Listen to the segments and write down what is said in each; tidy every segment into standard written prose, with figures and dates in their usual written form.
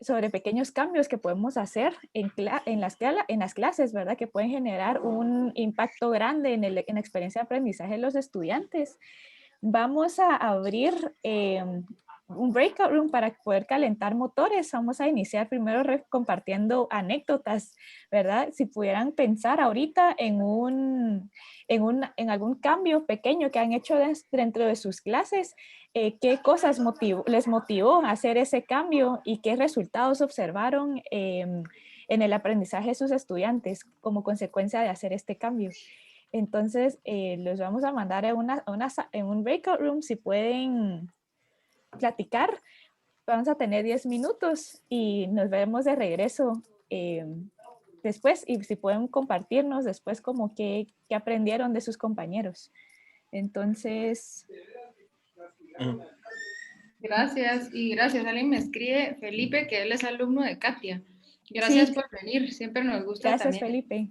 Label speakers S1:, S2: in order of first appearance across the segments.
S1: sobre pequeños cambios que podemos hacer en las clases, ¿verdad? Que pueden generar un impacto grande en la experiencia de aprendizaje de los estudiantes. Vamos a abrir un breakout room para poder calentar motores. Vamos a iniciar primero compartiendo anécdotas, ¿verdad? Si pudieran pensar ahorita en algún cambio pequeño que han hecho dentro de sus clases, qué cosas les motivó a hacer ese cambio y qué resultados observaron en el aprendizaje de sus estudiantes como consecuencia de hacer este cambio. Entonces, los vamos a mandar en un breakout room. Si pueden platicar, vamos a tener 10 minutos y nos vemos de regreso después. Y si pueden compartirnos después como qué aprendieron de sus compañeros. Entonces...
S2: Gracias, y gracias. Alguien me escribe, Felipe, que él es alumno de Katia. Gracias por venir, siempre nos gusta.
S1: Gracias,
S2: también.
S1: Felipe.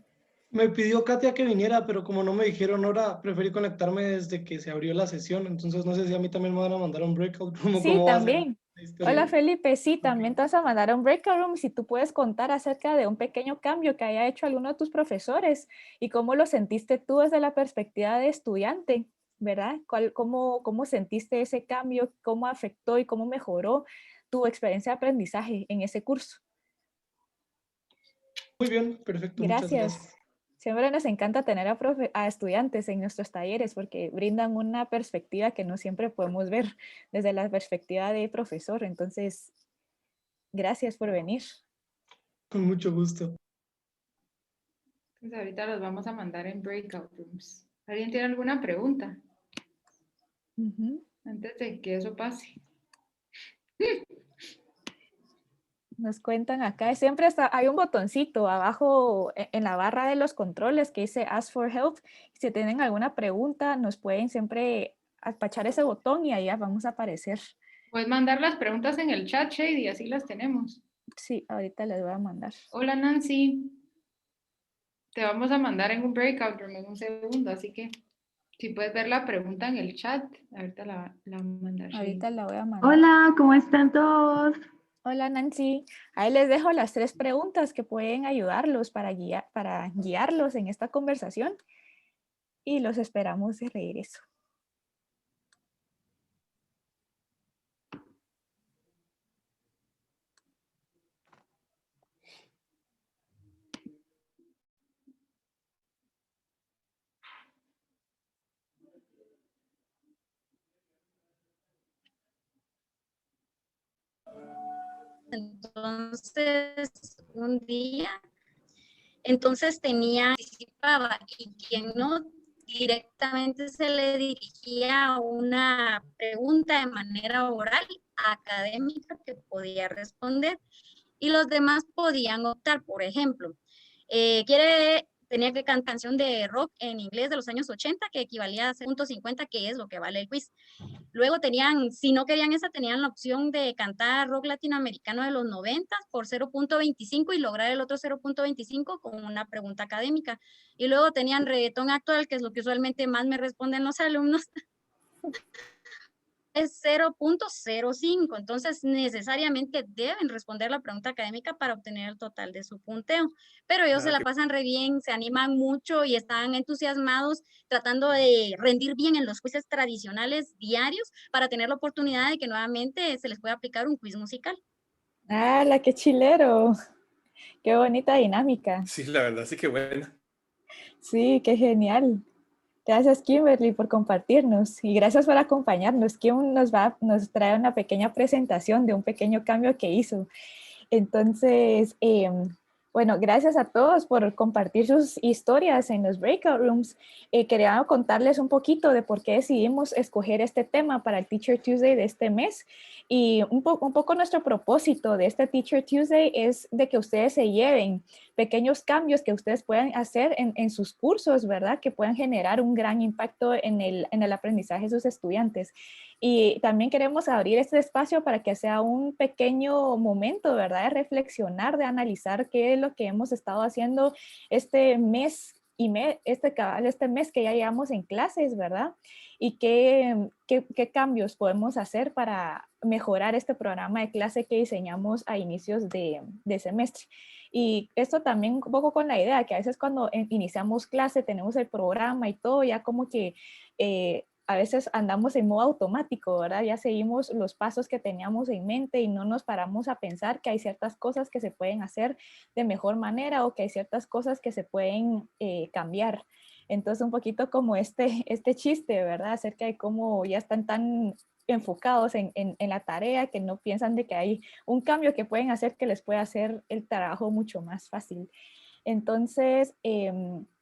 S3: Me pidió Katia que viniera, pero como no me dijeron hora, preferí conectarme desde que se abrió la sesión. Entonces no sé si a mí también me van a mandar un breakout room.
S1: Sí, también. Hola, Felipe. Sí, también te vas a mandar a un breakout room. Si tú puedes contar acerca de un pequeño cambio que haya hecho alguno de tus profesores y cómo lo sentiste tú desde la perspectiva de estudiante, ¿verdad? ¿Cómo sentiste ese cambio? ¿Cómo afectó y cómo mejoró tu experiencia de aprendizaje en ese curso?
S3: Muy bien, perfecto.
S1: Gracias.
S3: Muchas gracias.
S1: Siempre nos encanta tener a estudiantes en nuestros talleres porque brindan una perspectiva que no siempre podemos ver desde la perspectiva de profesor. Entonces, gracias por venir.
S3: Con mucho gusto.
S2: Pues ahorita los vamos a mandar en breakout rooms. ¿Alguien tiene alguna pregunta? Antes de que eso pase.
S1: Nos cuentan acá, siempre hay un botoncito abajo en la barra de los controles que dice Ask for Help. Si tienen alguna pregunta, nos pueden siempre apachar ese botón y ahí vamos a aparecer.
S2: Puedes mandar las preguntas en el chat, Shady, así las tenemos.
S1: Sí, ahorita les voy a mandar.
S2: Hola, Nancy. Te vamos a mandar en un breakout room en un segundo, así que si puedes ver la pregunta en el chat, ahorita la mandar.
S1: Ahorita la voy a mandar.
S4: Hola, ¿cómo están todos?
S1: Hola, Nancy. Ahí les dejo las 3 preguntas que pueden ayudarlos para guiarlos en esta conversación y los esperamos de regreso.
S5: Entonces, un día, participaba y quien no directamente se le dirigía una pregunta de manera oral, académica, que podía responder y los demás podían optar. Por ejemplo, tenía que cantar canción de rock en inglés de los años 80 que equivalía a 0.50, que es lo que vale el quiz. Luego si no querían esa, tenían la opción de cantar rock latinoamericano de los 90 por 0.25 y lograr el otro 0.25 con una pregunta académica. Y luego tenían reggaetón actual, que es lo que usualmente más me responden los alumnos, es 0.05. Entonces, necesariamente deben responder la pregunta académica para obtener el total de su punteo. Pero ellos se la pasan re bien, se animan mucho y están entusiasmados tratando de rendir bien en los quizzes tradicionales diarios para tener la oportunidad de que nuevamente se les pueda aplicar un quiz musical.
S1: ¡Hala, qué chilero! ¡Qué bonita dinámica!
S6: Sí, la verdad, sí que buena.
S1: Sí, qué genial. Gracias, Kimberly, por compartirnos y gracias por acompañarnos. Kim nos trae una pequeña presentación de un pequeño cambio que hizo. Entonces, bueno, gracias a todos por compartir sus historias en los breakout rooms. Quería contarles un poquito de por qué decidimos escoger este tema para el Teacher Tuesday de este mes. Y un poco nuestro propósito de este Teacher Tuesday es de que ustedes se lleven pequeños cambios que ustedes puedan hacer en sus cursos, ¿verdad? Que puedan generar un gran impacto en el aprendizaje de sus estudiantes. Y también queremos abrir este espacio para que sea un pequeño momento, ¿verdad? De reflexionar, de analizar qué es lo que hemos estado haciendo este mes este mes que ya llevamos en clases, ¿verdad? Y qué cambios podemos hacer para mejorar este programa de clase que diseñamos a inicios de semestre. Y esto también un poco con la idea que a veces cuando iniciamos clase tenemos el programa y todo, ya como que a veces andamos en modo automático, ¿verdad? Ya seguimos los pasos que teníamos en mente y no nos paramos a pensar que hay ciertas cosas que se pueden hacer de mejor manera o que hay ciertas cosas que se pueden cambiar. Entonces un poquito como este chiste, ¿verdad? Acerca de cómo ya están tan enfocados en la tarea que no piensan de que hay un cambio que pueden hacer que les pueda hacer el trabajo mucho más fácil. Entonces,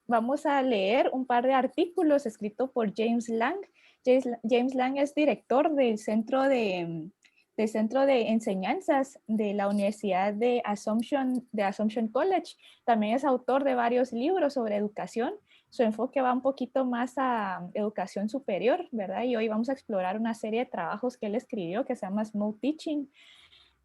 S1: vamos a leer un par de artículos escritos por James Lang. James Lang es director del Centro de Enseñanzas de la Universidad de Assumption College. También es autor de varios libros sobre educación. Su enfoque va un poquito más a educación superior, ¿verdad? Y hoy vamos a explorar una serie de trabajos que él escribió que se llama Small Teaching.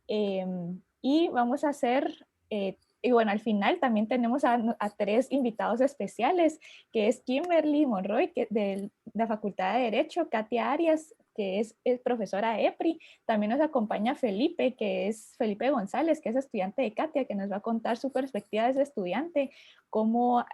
S1: Y vamos a hacer... y bueno, al final también tenemos a 3 invitados especiales, que es Kimberly Monroy, de la Facultad de Derecho, Katia Arias, que es profesora EPRI. También nos acompaña Felipe, que es Felipe González, que es estudiante de Katia, que nos va a contar su perspectiva desde estudiante, cómo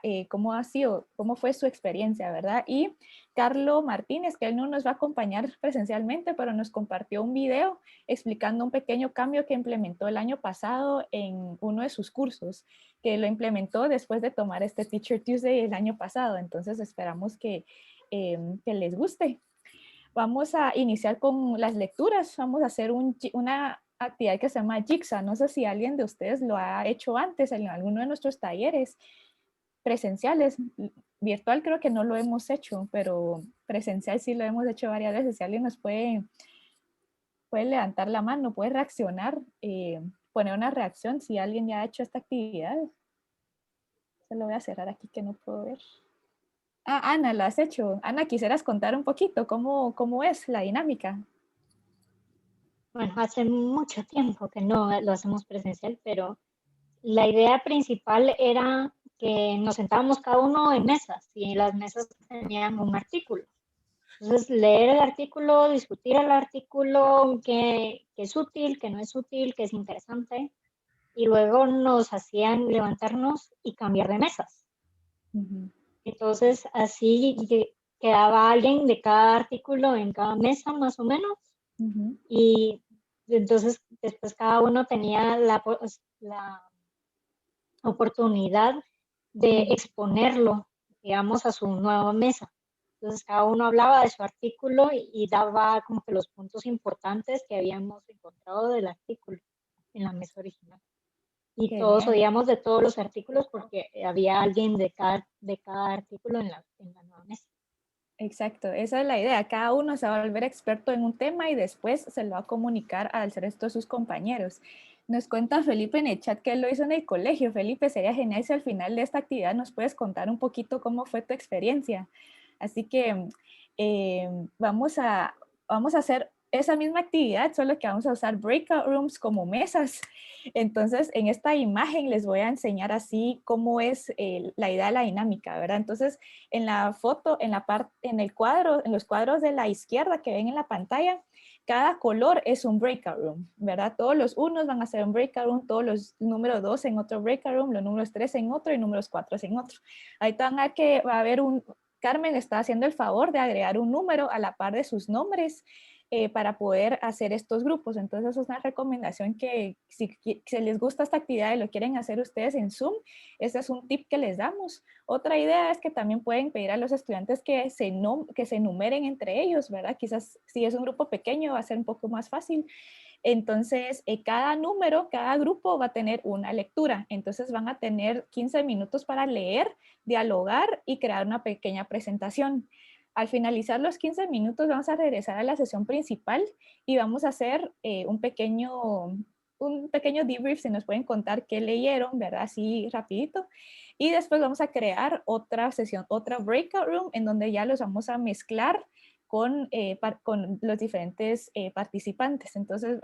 S1: fue su experiencia, ¿verdad? Y Carlos Martínez, que él no nos va a acompañar presencialmente, pero nos compartió un video explicando un pequeño cambio que implementó el año pasado en uno de sus cursos, que lo implementó después de tomar este Teacher Tuesday el año pasado. Entonces esperamos que les guste. Vamos a iniciar con las lecturas. Vamos a hacer una actividad que se llama Jigsaw. No sé si alguien de ustedes lo ha hecho antes en alguno de nuestros talleres presenciales. Virtual creo que no lo hemos hecho, pero presencial sí lo hemos hecho varias veces. Si alguien nos puede levantar la mano, puede reaccionar, poner una reacción si alguien ya ha hecho esta actividad. Se lo voy a cerrar aquí que no puedo ver. Ah, Ana, lo has hecho. Ana, ¿quisieras contar un poquito cómo es la dinámica?
S6: Bueno, hace mucho tiempo que no lo hacemos presencial, pero la idea principal era que nos sentábamos cada uno en mesas y las mesas tenían un artículo. Entonces, leer el artículo, discutir el artículo, qué es útil, qué no es útil, qué es interesante, y luego nos hacían levantarnos y cambiar de mesas. Entonces, así quedaba alguien de cada artículo en cada mesa, más o menos, y entonces después cada uno tenía la oportunidad de exponerlo, digamos, a su nueva mesa. Entonces cada uno hablaba de su artículo y daba como que los puntos importantes que habíamos encontrado del artículo en la mesa original. Y
S1: Qué
S6: todos
S1: bien.
S6: oíamos de todos los artículos porque había alguien de cada artículo en la nueva mesa.
S1: Exacto, esa es la idea. Cada uno se va a volver experto en un tema y después se lo va a comunicar al resto de sus compañeros. Nos cuenta Felipe en el chat que él lo hizo en el colegio. Felipe, sería genial si al final de esta actividad nos puedes contar un poquito cómo fue tu experiencia. Así que vamos a hacer esa misma actividad, solo que vamos a usar breakout rooms como mesas. Entonces, en esta imagen les voy a enseñar así cómo es la idea de la dinámica, ¿verdad? Entonces, en la foto, en los cuadros de la izquierda que ven en la pantalla, cada color es un breakout room, ¿verdad? Todos los 1 van a ser un breakout room, todos los números 2 en otro breakout room, los números 3 en otro y números 4 en otro. Ahí van a ver que va a haber Carmen está haciendo el favor de agregar un número a la par de sus nombres para poder hacer estos grupos. Entonces, eso es una recomendación que si les gusta esta actividad y lo quieren hacer ustedes en Zoom, este es un tip que les damos. Otra idea es que también pueden pedir a los estudiantes que se enumeren entre ellos, ¿verdad? Quizás si es un grupo pequeño va a ser un poco más fácil. Entonces, cada grupo va a tener una lectura. Entonces, van a tener 15 minutos para leer, dialogar y crear una pequeña presentación. Al finalizar los 15 minutos, vamos a regresar a la sesión principal y vamos a hacer un pequeño debrief, si nos pueden contar qué leyeron, ¿verdad? Así rapidito. Y después vamos a crear otra sesión, otra breakout room, en donde ya los vamos a mezclar con los diferentes participantes. Entonces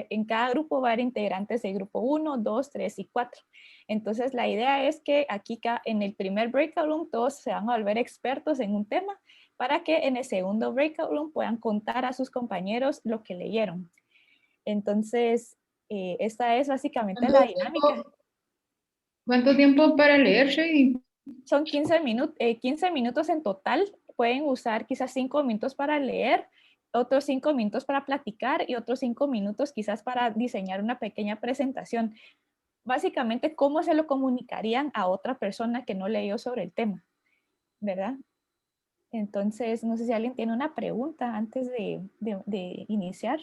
S1: en cada grupo va a haber integrantes del grupo 1, 2, 3 y 4. Entonces la idea es que aquí en el primer breakout room todos se van a volver expertos en un tema para que en el segundo breakout room puedan contar a sus compañeros lo que leyeron. Entonces, esta es básicamente la dinámica.
S2: ¿Cuánto tiempo para leer, Shady?
S1: Son 15 minutos en total. Pueden usar quizás 5 minutos para leer, otros 5 minutos para platicar y otros 5 minutos quizás para diseñar una pequeña presentación. Básicamente, ¿cómo se lo comunicarían a otra persona que no leyó sobre el tema? ¿Verdad? Entonces, no sé si alguien tiene una pregunta antes de iniciar.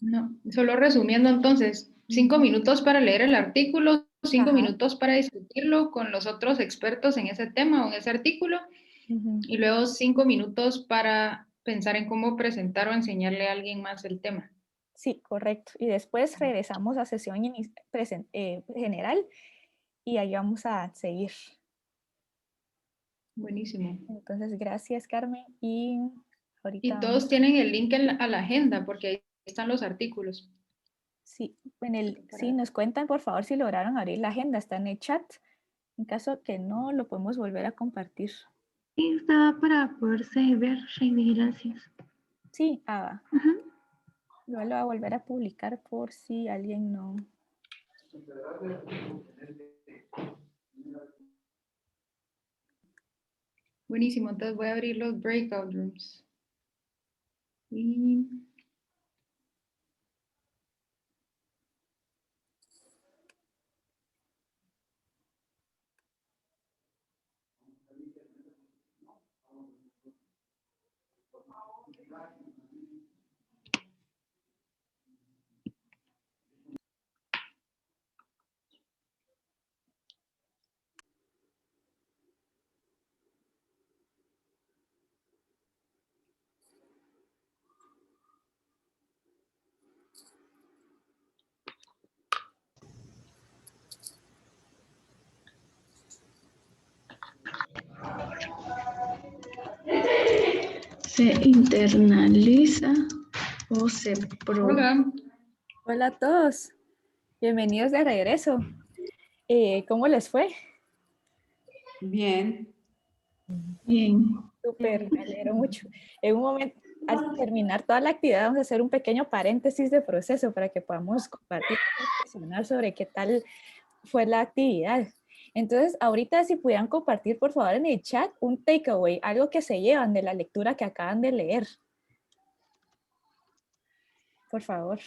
S2: No, solo resumiendo entonces, 5 minutos para leer el artículo, 5 minutos para discutirlo con los otros expertos en ese tema o en ese artículo, y luego 5 minutos para pensar en cómo presentar o enseñarle a alguien más el tema.
S1: Sí, correcto. Y después regresamos a sesión general y ahí vamos a seguir.
S2: Buenísimo.
S1: Entonces, gracias, Carmen. Y ahorita...
S2: Y todos tienen el link a la agenda porque ahí están los artículos.
S1: Sí, sí, nos cuentan por favor si lograron abrir la agenda, está en el chat. En caso que no, lo podemos volver a compartir.
S4: Sí, estaba para poderse ver, Shady, gracias.
S1: Sí, yo lo voy a volver a publicar por si alguien no...
S2: Buenísimo, entonces voy a abrir los breakout rooms. Y...
S4: ¿Se internaliza o se
S2: Hola.
S1: Hola a todos, bienvenidos de regreso. ¿Cómo les fue?
S7: Bien.
S4: Bien.
S1: Súper, me alegro mucho. En un momento, al terminar toda la actividad, vamos a hacer un pequeño paréntesis de proceso para que podamos compartir sobre qué tal fue la actividad. Entonces, ahorita si pudieran compartir, por favor, en el chat un takeaway, algo que se llevan de la lectura que acaban de leer. Por favor.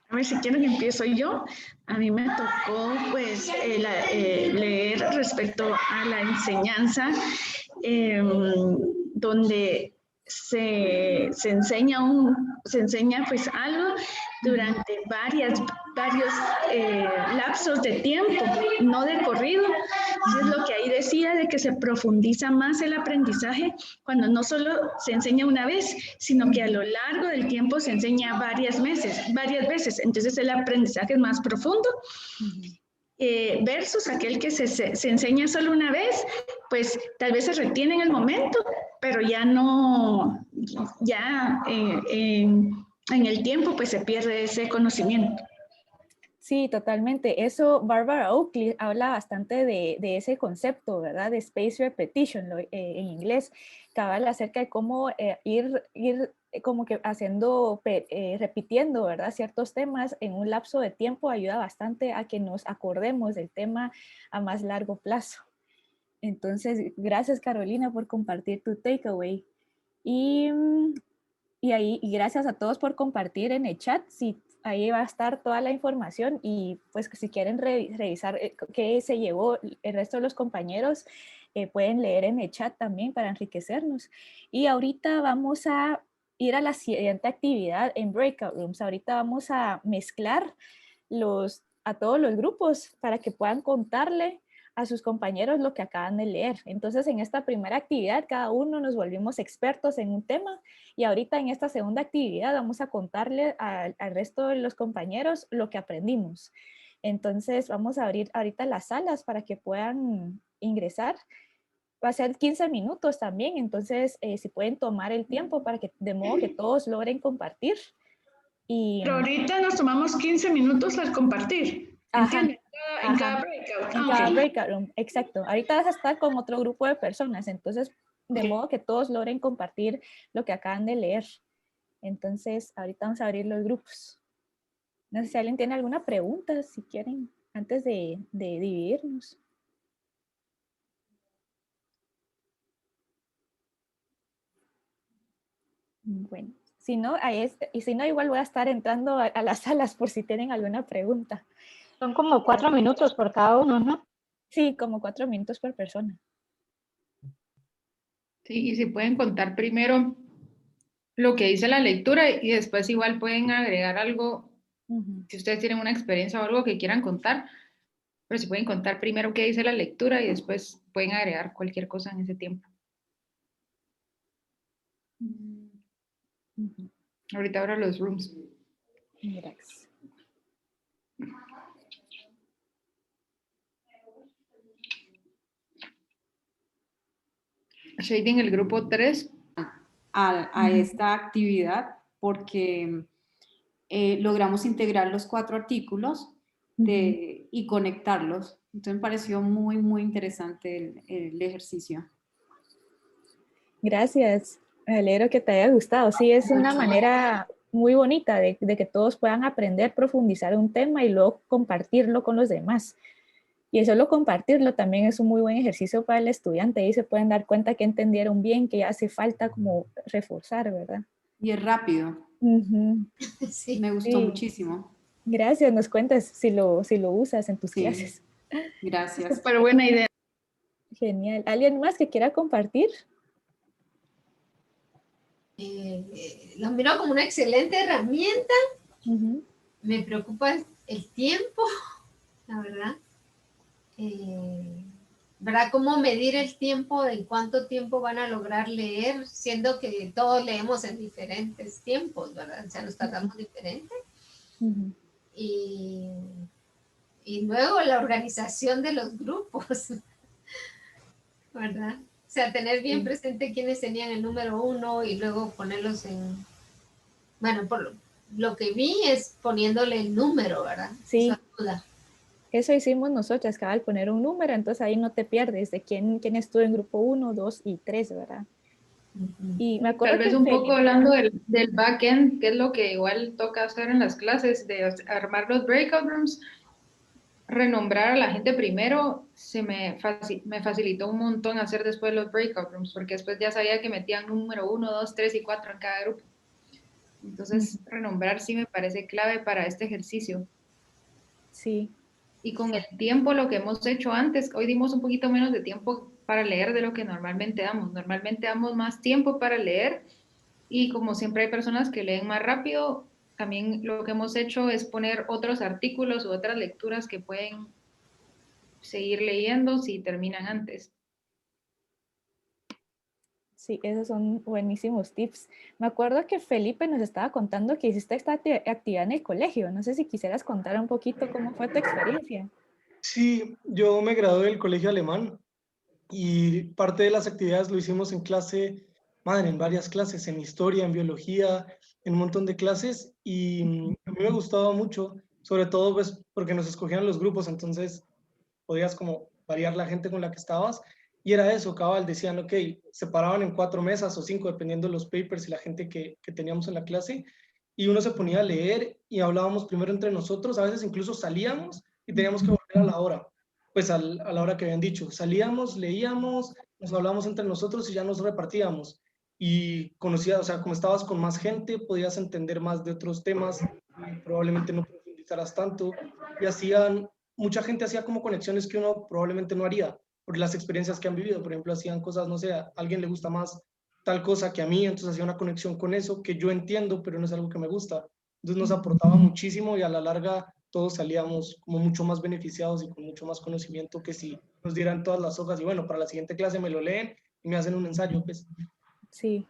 S4: A ver, si quieren empiezo yo. A mí me tocó pues leer respecto a la enseñanza, donde se enseña pues algo durante varios lapsos de tiempo, no de corrido. Es lo que ahí decía, de que se profundiza más el aprendizaje cuando no solo se enseña una vez, sino que a lo largo del tiempo se enseña varias veces. Entonces el aprendizaje es más profundo. Versus aquel que se enseña solo una vez, pues tal vez se retiene en el momento, pero ya no, en el tiempo pues se pierde ese conocimiento.
S1: Sí, totalmente. Eso, Barbara Oakley habla bastante de ese concepto, ¿verdad? De space repetition en inglés, que habla acerca de cómo ir como que repitiendo, ¿verdad? Ciertos temas en un lapso de tiempo ayuda bastante a que nos acordemos del tema a más largo plazo. Entonces, gracias Carolina por compartir tu takeaway. Y gracias a todos por compartir en el chat. Sí, ahí va a estar toda la información y pues si quieren revisar qué se llevó el resto de los compañeros, pueden leer en el chat también para enriquecernos. Y ahorita vamos a ir a la siguiente actividad en Breakout Rooms. Ahorita vamos a mezclar a todos los grupos para que puedan contarle a sus compañeros lo que acaban de leer. Entonces, en esta primera actividad, cada uno nos volvimos expertos en un tema y ahorita en esta segunda actividad vamos a contarle al resto de los compañeros lo que aprendimos. Entonces vamos a abrir ahorita las salas para que puedan ingresar. Va a ser 15 minutos también, entonces si pueden tomar el tiempo para que de modo que todos logren compartir.
S4: Pero ahorita nos tomamos 15 minutos al compartir. ¿Entiendes? En cada breakout.
S1: En cada breakout room, exacto. Ahorita vas a estar con otro grupo de personas, entonces de modo que todos logren compartir lo que acaban de leer. Entonces ahorita vamos a abrir los grupos. No sé si alguien tiene alguna pregunta, si quieren, antes de dividirnos. Bueno, si no, y si no, igual voy a estar entrando a las salas por si tienen alguna pregunta.
S6: Son como 4 minutos por cada uno, ¿no?
S1: Sí, como 4 minutos por persona.
S2: Sí, y si pueden contar primero lo que dice la lectura y después igual pueden agregar algo, si ustedes tienen una experiencia o algo que quieran contar, pero si pueden contar primero qué dice la lectura y después pueden agregar cualquier cosa en ese tiempo. Ahorita abro los rooms.
S1: Gracias.
S2: Shady en el grupo 3.
S7: A esta actividad porque logramos integrar los 4 artículos y conectarlos. Entonces me pareció muy, muy interesante el ejercicio.
S1: Gracias. Me alegro que te haya gustado. Sí, es una manera muy bonita de que todos puedan aprender, profundizar un tema y luego compartirlo con los demás. Y solo compartirlo también es un muy buen ejercicio para el estudiante y se pueden dar cuenta que entendieron bien, que hace falta como reforzar, ¿verdad?
S7: Y es rápido.
S5: Sí.
S7: Me gustó muchísimo.
S1: Gracias, nos cuentas si lo usas en tus clases.
S7: Gracias.
S4: Súper buena idea.
S1: Genial. ¿Alguien más que quiera compartir?
S5: Lo miro como una excelente herramienta. Me preocupa el tiempo, la verdad. ¿Verdad? ¿Cómo medir el tiempo? ¿En cuánto tiempo van a lograr leer? Siendo que todos leemos en diferentes tiempos, ¿verdad? O sea, nos tardamos diferente. Y luego la organización de los grupos, ¿verdad? O sea, tener bien presente quiénes tenían el número 1 y luego ponerlos en... Bueno, por lo que vi es poniéndole el número, ¿verdad?
S1: Sí.
S5: Eso ayuda.
S1: Eso hicimos nosotras, cabal, poner un número, entonces ahí no te pierdes de quién estuvo en grupo 1, 2 y 3, ¿verdad? Y me acuerdo
S2: Tal vez
S1: que
S2: un poco hablando del backend, que es lo que igual toca hacer en las clases, de armar los breakout rooms, renombrar a la gente primero, me facilitó un montón hacer después los breakout rooms, porque después ya sabía que metían número 1, 2, 3 y 4 en cada grupo. Entonces, renombrar sí me parece clave para este ejercicio.
S1: Sí.
S2: Y con el tiempo, lo que hemos hecho antes, hoy dimos un poquito menos de tiempo para leer de lo que normalmente damos. Normalmente damos más tiempo para leer y como siempre hay personas que leen más rápido, también lo que hemos hecho es poner otros artículos u otras lecturas que pueden seguir leyendo si terminan antes.
S1: Sí, esos son buenísimos tips. Me acuerdo que Felipe nos estaba contando que hiciste esta actividad en el colegio. No sé si quisieras contar un poquito cómo fue tu experiencia.
S3: Sí, yo me gradué del colegio alemán y parte de las actividades lo hicimos en clase, en varias clases, en historia, en biología, en un montón de clases y a mí me gustaba mucho, sobre todo pues porque nos escogían los grupos, entonces podías como variar la gente con la que estabas. Y era eso, cabal, decían, ok, se paraban en 4 mesas o 5, dependiendo de los papers y la gente que teníamos en la clase, y uno se ponía a leer y hablábamos primero entre nosotros, a veces incluso salíamos y teníamos que volver a la hora, pues a la hora que habían dicho. Salíamos, leíamos, nos hablábamos entre nosotros y ya nos repartíamos. Y conocías, o sea, como estabas con más gente, podías entender más de otros temas, y probablemente no profundizaras tanto, y mucha gente hacía como conexiones que uno probablemente no haría por las experiencias que han vivido. Por ejemplo, hacían cosas, no sé, a alguien le gusta más tal cosa que a mí, entonces hacía una conexión con eso que yo entiendo, pero no es algo que me gusta. Entonces nos aportaba muchísimo y a la larga todos salíamos como mucho más beneficiados y con mucho más conocimiento que si nos dieran todas las hojas y bueno, para la siguiente clase me lo leen y me hacen un ensayo, pues.
S1: Sí,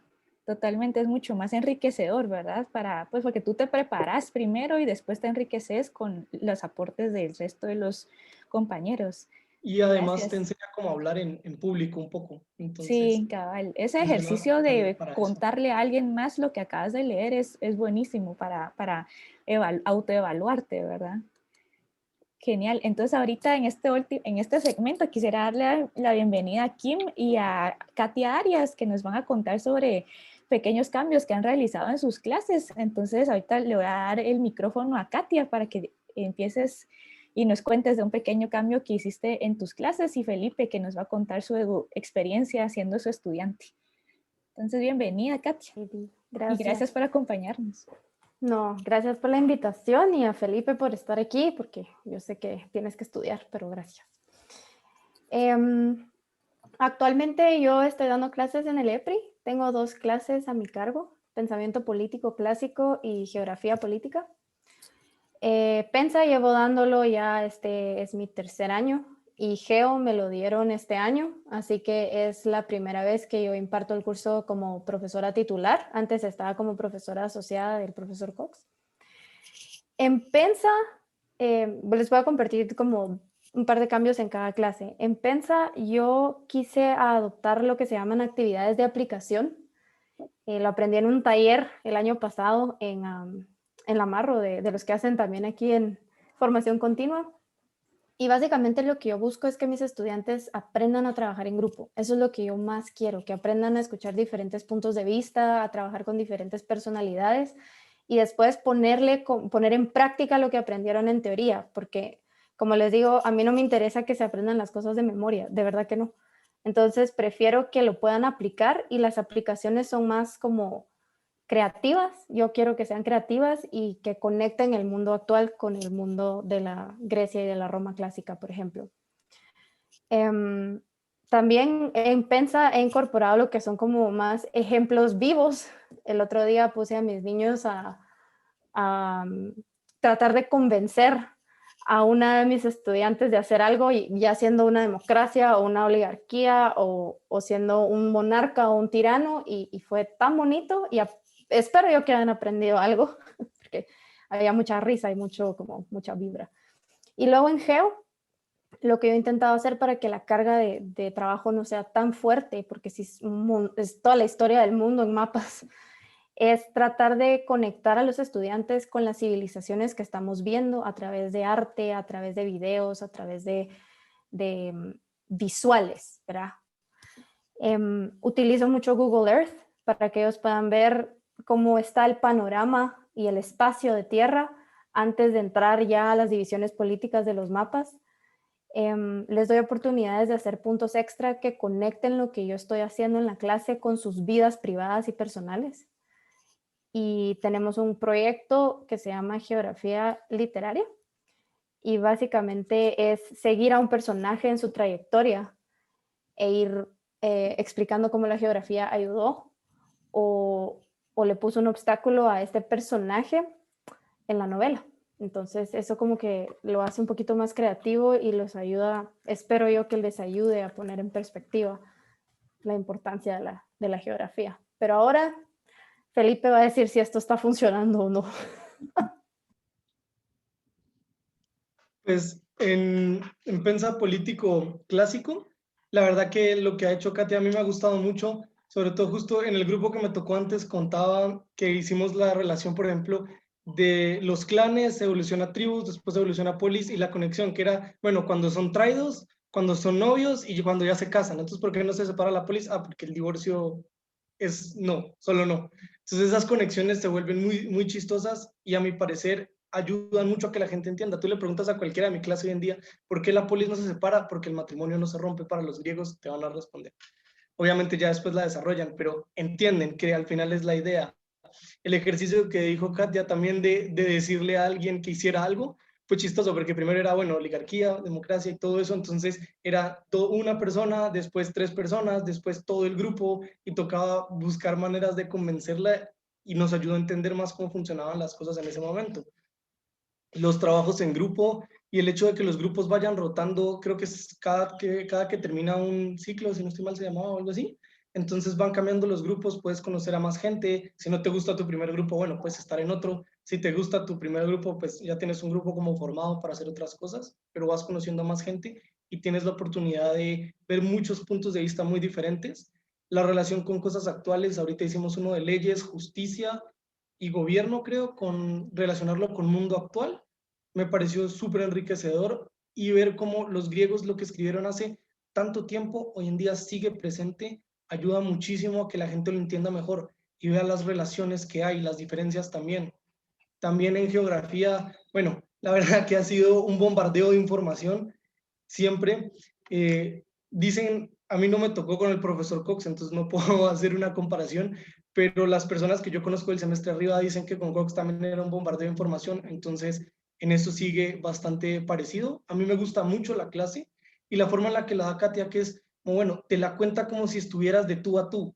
S1: Totalmente, es mucho más enriquecedor, ¿verdad? Pues porque tú te preparas primero y después te enriqueces con los aportes del resto de los compañeros.
S3: Y además te
S1: Gracias.
S3: enseña cómo hablar en público un poco. Entonces,
S1: Sí, cabal. Ese
S3: funciona
S1: ejercicio
S3: también
S1: de
S3: para eso.
S1: contarle a alguien más lo que acabas de leer es buenísimo para autoevaluarte, ¿verdad? Genial. Entonces ahorita en este segmento quisiera darle la bienvenida a Kim y a Katia Arias, que nos van a contar sobre pequeños cambios que han realizado en sus clases. Entonces ahorita le voy a dar el micrófono a Katia para que empieces y nos cuentes de un pequeño cambio que hiciste en tus clases, y Felipe, que nos va a contar su experiencia siendo su estudiante. Entonces, bienvenida, Katia.
S8: Gracias.
S1: Y gracias por acompañarnos.
S8: No, gracias por la invitación y a Felipe por estar aquí, porque yo sé que tienes que estudiar, pero gracias. Actualmente yo estoy dando clases en el EPRI. Tengo 2 clases a mi cargo, Pensamiento Político Clásico y Geografía Política. Pensa llevo dándolo ya, este es mi 3er año, y Geo me lo dieron este año, así que es la primera vez que yo imparto el curso como profesora titular. Antes estaba como profesora asociada del profesor Cox. En Pensa, les voy a compartir como un par de cambios en cada clase. En Pensa yo quise adoptar lo que se llaman actividades de aplicación. Lo aprendí en un taller el año pasado en la Marro, de los que hacen también aquí en formación continua. Y básicamente lo que yo busco es que mis estudiantes aprendan a trabajar en grupo. Eso es lo que yo más quiero, que aprendan a escuchar diferentes puntos de vista, a trabajar con diferentes personalidades y después poner en práctica lo que aprendieron en teoría, porque como les digo, a mí no me interesa que se aprendan las cosas de memoria, de verdad que no. Entonces prefiero que lo puedan aplicar, y las aplicaciones son más como creativas. Yo quiero que sean creativas y que conecten el mundo actual con el mundo de la Grecia y de la Roma clásica, por ejemplo. También en Pensa he incorporado lo que son como más ejemplos vivos. El otro día puse a mis niños a tratar de convencer a una de mis estudiantes de hacer algo, ya siendo una democracia o una oligarquía o siendo un monarca o un tirano, y fue tan bonito, y espero yo que hayan aprendido algo, porque había mucha risa y mucha vibra. Y luego en Geo, lo que yo he intentado hacer para que la carga de trabajo no sea tan fuerte, porque si es toda la historia del mundo en mapas, es tratar de conectar a los estudiantes con las civilizaciones que estamos viendo a través de arte, a través de videos, a través de visuales, ¿verdad? Utilizo mucho Google Earth para que ellos puedan ver cómo está el panorama y el espacio de tierra antes de entrar ya a las divisiones políticas de los mapas. Les doy oportunidades de hacer puntos extra que conecten lo que yo estoy haciendo en la clase con sus vidas privadas y personales. Y tenemos un proyecto que se llama Geografía Literaria, y básicamente es seguir a un personaje en su trayectoria e ir explicando cómo la geografía ayudó o le puso un obstáculo a este personaje en la novela. Entonces eso como que lo hace un poquito más creativo y los ayuda, espero yo que les ayude a poner en perspectiva la importancia de la geografía. Pero ahora Felipe va a decir si esto está funcionando o no.
S3: Pues en Pensa Político Clásico, la verdad que lo que ha hecho Katia a mí me ha gustado mucho, sobre todo justo en el grupo que me tocó antes contaba que hicimos la relación, por ejemplo, de los clanes, evoluciona a tribus, después evoluciona a polis, y la conexión que era, bueno, cuando son traídos, cuando son novios y cuando ya se casan. Entonces, ¿por qué no se separa la polis? Ah, porque el divorcio es no, solo no. Entonces esas conexiones se vuelven muy, muy chistosas y a mi parecer ayudan mucho a que la gente entienda. Tú le preguntas a cualquiera de mi clase hoy en día, ¿por qué la polis no se separa? Porque el matrimonio no se rompe. Para los griegos te van a responder. Obviamente ya después la desarrollan, pero entienden que al final es la idea. El ejercicio que dijo Katia también de decirle a alguien que hiciera algo, fue chistoso porque primero era, bueno, oligarquía, democracia y todo eso, entonces era una persona, después 3 personas, después todo el grupo, y tocaba buscar maneras de convencerla, y nos ayudó a entender más cómo funcionaban las cosas en ese momento. Los trabajos en grupo y el hecho de que los grupos vayan rotando, creo que es cada que termina un ciclo, si no estoy mal se llamaba o algo así, Entonces van cambiando los grupos, puedes conocer a más gente. Si no te gusta tu primer grupo, bueno, puedes estar en otro. Si te gusta tu primer grupo, pues ya tienes un grupo como formado para hacer otras cosas, pero vas conociendo a más gente y tienes la oportunidad de ver muchos puntos de vista muy diferentes. La relación con cosas actuales, ahorita hicimos uno de leyes, justicia y gobierno, creo, con relacionarlo con mundo actual. Me pareció súper enriquecedor y ver cómo los griegos lo que escribieron hace tanto tiempo, hoy en día sigue presente, ayuda muchísimo a que la gente lo entienda mejor y vea las relaciones que hay, las diferencias también. También en geografía, bueno, la verdad que ha sido un bombardeo de información siempre. Dicen, a mí no me tocó con el profesor Cox, entonces no puedo hacer una comparación, pero las personas que yo conozco del semestre arriba dicen que con Cox también era un bombardeo de información, entonces en eso sigue bastante parecido. A mí me gusta mucho la clase y la forma en la que la da Katia, que es, bueno, te la cuenta como si estuvieras de tú a tú.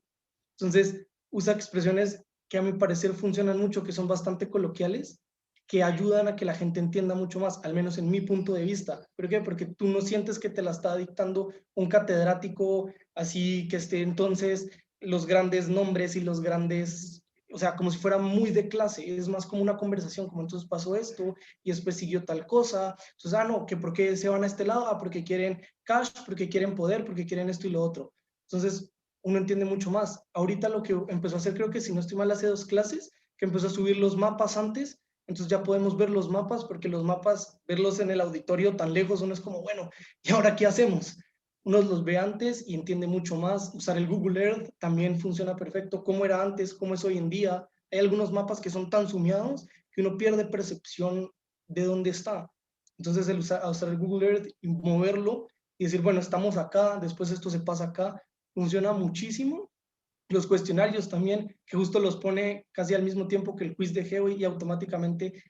S3: Entonces, usa expresiones que a mi parecer funcionan mucho, que son bastante coloquiales, que ayudan a que la gente entienda mucho más, al menos en mi punto de vista. ¿Por qué? Porque tú no sientes que te la está dictando un catedrático así que esté entonces los grandes nombres y los grandes, o sea, como si fuera muy de clase, es más como una conversación, como entonces pasó esto y después siguió tal cosa, entonces, no, que por qué se van a este lado, porque quieren cash, porque quieren poder, porque quieren esto y lo otro. Entonces, uno entiende mucho más. Ahorita lo que empezó a hacer, creo que si no estoy mal, hace 2 clases, que empezó a subir los mapas antes, entonces ya podemos ver los mapas, porque los mapas, verlos en el auditorio tan lejos, uno es como, bueno, ¿y ahora qué hacemos? Uno los ve antes y entiende mucho más. Usar el Google Earth también funciona perfecto. ¿Cómo era antes? ¿Cómo es hoy en día? Hay algunos mapas que son tan zoomeados que uno pierde percepción de dónde está. Entonces, usar el Google Earth y moverlo y decir, bueno, estamos acá, después esto se pasa acá, funciona muchísimo. Los cuestionarios también, que justo los pone casi al mismo tiempo que el quiz de Geo y automáticamente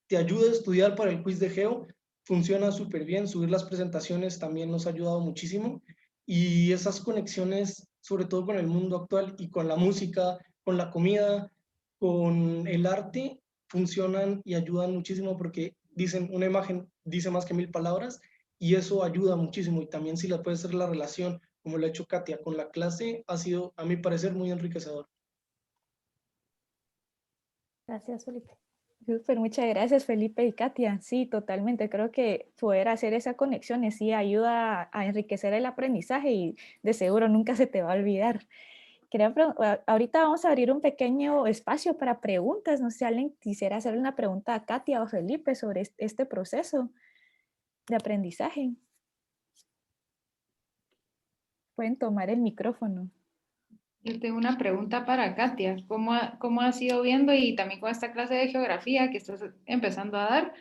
S3: te ayuda a estudiar para el quiz de Geo, funciona súper bien. Subir las presentaciones también nos ha ayudado muchísimo y esas conexiones, sobre todo con el mundo actual y con la música, con la comida, con el arte, funcionan y ayudan muchísimo porque dicen, una imagen dice más que 1000 palabras y eso ayuda muchísimo. Y también si la puede ser la relación, como lo ha hecho Katia con la clase, ha sido, a mi parecer, muy enriquecedor.
S8: Gracias, Felipe.
S1: Súper, muchas gracias Felipe y Katia. Sí, totalmente. Creo que poder hacer esa conexión sí ayuda a enriquecer el aprendizaje y de seguro nunca se te va a olvidar. Ahorita vamos a abrir un pequeño espacio para preguntas. No sé si alguien quisiera hacerle una pregunta a Katia o Felipe sobre este proceso de aprendizaje. Pueden tomar el micrófono.
S2: Yo tengo una pregunta para Katia. ¿Cómo has ido viendo y también con esta clase de geografía que estás empezando a dar?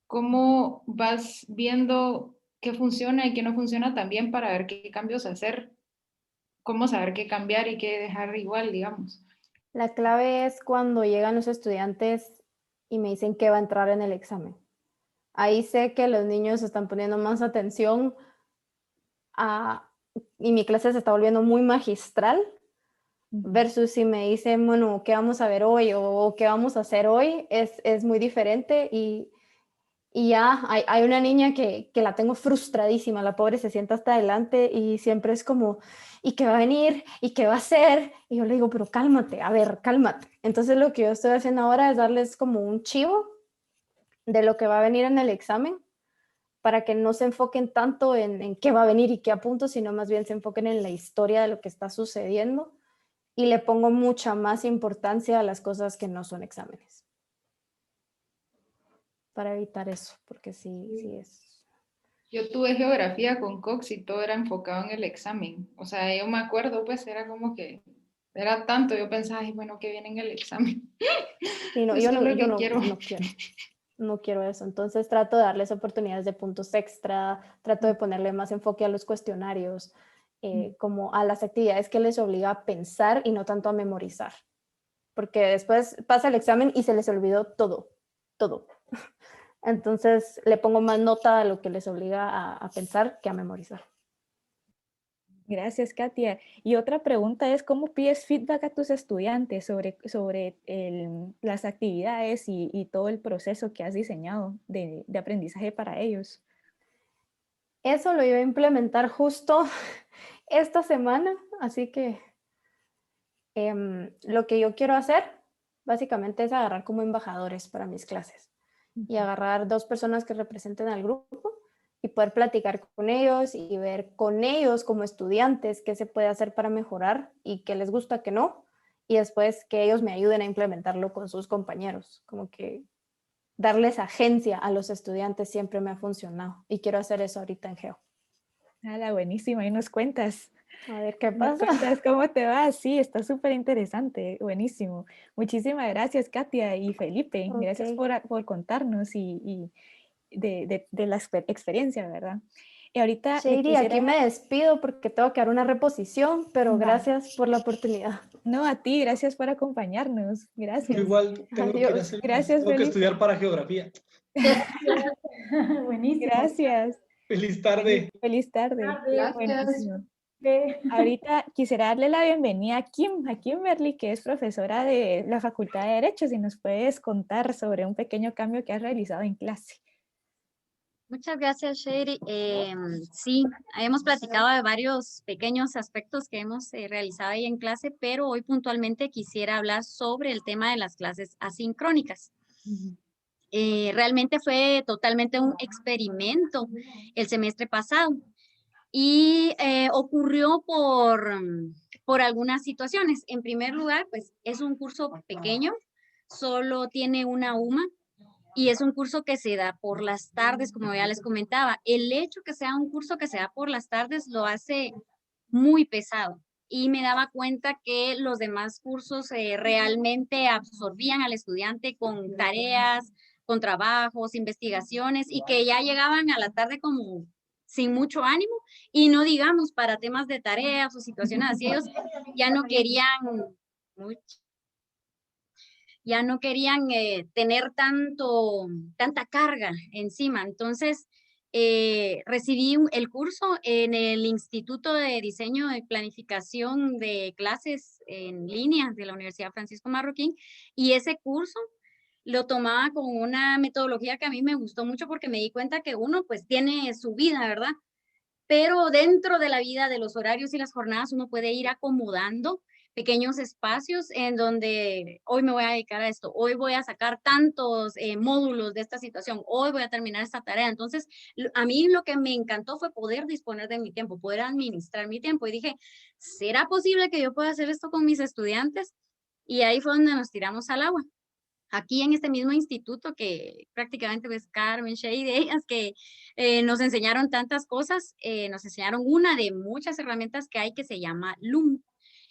S2: ¿Cómo vas viendo qué funciona y qué no funciona también para ver qué cambios hacer? ¿Cómo saber qué cambiar y qué dejar igual, digamos?
S8: La clave es cuando llegan los estudiantes y me dicen que va a entrar en el examen. Ahí sé que los niños están poniendo más atención y mi clase se está volviendo muy magistral versus si me dicen, bueno, ¿qué vamos a ver hoy? O ¿qué vamos a hacer hoy? Es muy diferente y ya hay una niña que la tengo frustradísima, la pobre se sienta hasta adelante y siempre es como, ¿y qué va a venir? ¿Y qué va a hacer? Y yo le digo, pero cálmate, a ver, cálmate. Entonces lo que yo estoy haciendo ahora es darles como un chivo de lo que va a venir en el examen para que no se enfoquen tanto en qué va a venir y qué apunto, sino más bien se enfoquen en la historia de lo que está sucediendo y le pongo mucha más importancia a las cosas que no son exámenes. Para evitar eso, porque sí es.
S2: Yo tuve geografía con Cox y todo era enfocado en el examen. O sea, yo me acuerdo, pues era como que era tanto, yo pensaba, ay, bueno, que viene en el examen.
S8: Sí, no, yo no quiero eso. Entonces trato de darles oportunidades de puntos extra, trato de ponerle más enfoque a los cuestionarios, como a las actividades que les obliga a pensar y no tanto a memorizar. Porque después pasa el examen y se les olvidó todo. Entonces le pongo más nota a lo que les obliga a pensar que a memorizar.
S1: Gracias, Katia. Y otra pregunta es, ¿cómo pides feedback a tus estudiantes sobre las actividades y todo el proceso que has diseñado de aprendizaje para ellos?
S8: Eso lo iba a implementar justo esta semana, así que lo que yo quiero hacer básicamente es agarrar como embajadores para mis clases y agarrar 2 personas que representen al grupo y poder platicar con ellos y ver con ellos como estudiantes qué se puede hacer para mejorar y qué les gusta, qué no, y después que ellos me ayuden a implementarlo con sus compañeros, como que darles agencia a los estudiantes siempre me ha funcionado y quiero hacer eso ahorita en Geo.
S1: ¡Hala, buenísimo! Ahí nos cuentas.
S8: A ver qué
S1: Nos
S8: pasa.
S1: cuentas cómo te va. Sí, está súper interesante. Buenísimo. Muchísimas gracias, Katia y Felipe. Gracias por contarnos y de la experiencia, ¿verdad? Y ahorita
S8: Shady, aquí me despido porque tengo que dar una reposición, pero gracias por la oportunidad.
S1: No, a ti, gracias por acompañarnos. Gracias.
S3: Yo igual tengo que ir a hacer,
S1: Gracias,
S3: tengo que estudiar para geografía.
S9: Buenísimo.
S1: Gracias.
S3: Feliz tarde.
S1: Feliz tarde.
S2: Gracias.
S1: Buenísimo. Ahorita quisiera darle la bienvenida a Kimberly, que es profesora de la Facultad de Derecho, si nos puedes contar sobre un pequeño cambio que has realizado en clase.
S5: Muchas gracias, Shady. Sí, hemos platicado de varios pequeños aspectos que hemos realizado ahí en clase, pero hoy puntualmente quisiera hablar sobre el tema de las clases asincrónicas. Realmente fue totalmente un experimento el semestre pasado y ocurrió por algunas situaciones. En primer lugar, pues es un curso pequeño, solo tiene una UMA, y es un curso que se da por las tardes, como ya les comentaba. El hecho que sea un curso que se da por las tardes lo hace muy pesado. Y me daba cuenta que los demás cursos realmente absorbían al estudiante con tareas, con trabajos, investigaciones, y que ya llegaban a la tarde como sin mucho ánimo, y no digamos para temas de tareas o situaciones así, ellos ya no querían tener tanta carga encima. Entonces, recibí el curso en el Instituto de Diseño y Planificación de Clases en Línea de la Universidad Francisco Marroquín, y ese curso lo tomaba con una metodología que a mí me gustó mucho porque me di cuenta que uno pues tiene su vida, ¿verdad? Pero dentro de la vida, de los horarios y las jornadas, uno puede ir acomodando pequeños espacios en donde hoy me voy a dedicar a esto, hoy voy a sacar tantos módulos de esta situación, hoy voy a terminar esta tarea. Entonces, a mí lo que me encantó fue poder disponer de mi tiempo, poder administrar mi tiempo. Y dije, ¿será posible que yo pueda hacer esto con mis estudiantes? Y ahí fue donde nos tiramos al agua. Aquí en este mismo instituto que prácticamente pues Carmen, Shady, de ellas que nos enseñaron tantas cosas, nos enseñaron una de muchas herramientas que hay que se llama Loom.